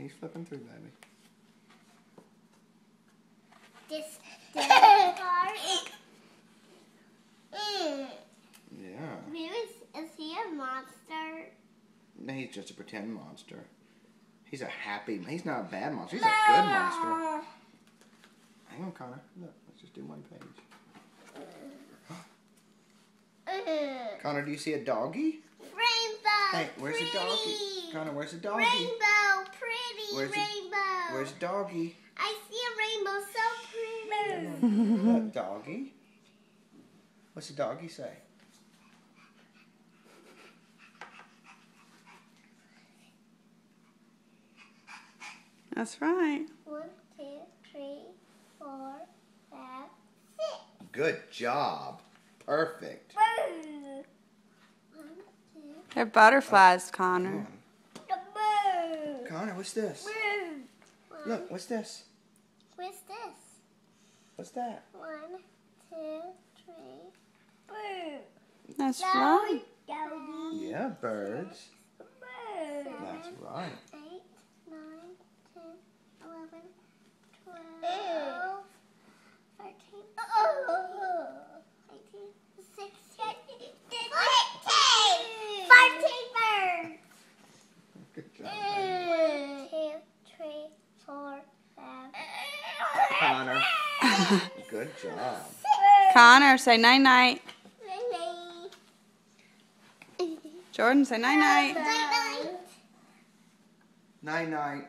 He's flipping through, baby. This part. Yeah. Is he a monster? No, he's just a pretend monster. He's he's not a bad monster. He's a good monster. Hang on, Connor. Look, let's just do one page. Connor, do you see a doggy? Rainbow. Hey, where's the doggy? Connor, where's the doggy? Rainbow, pretty rainbow. Where's the doggy? I see a rainbow so pretty. That doggy? What's the doggy say? That's right. 1, 2, 3, 4, 5, 6. Good job. Perfect. Bird. 1, 2. They're butterflies, Connor. The bird. Connor, what's this? Bird. Look, what's this? What's this? What's that? 1, 2, 3. Bird. That's right. Doggy. Yeah, birds. Bird. That's right. 8, 9, 10, 11, 12, 13, 18, 16, 14 birds. Good job. 1, 2, 3, 4, 5. Connor. Good job. Connor, say night-night. Jordan, say night-night. Night-night. Night-night.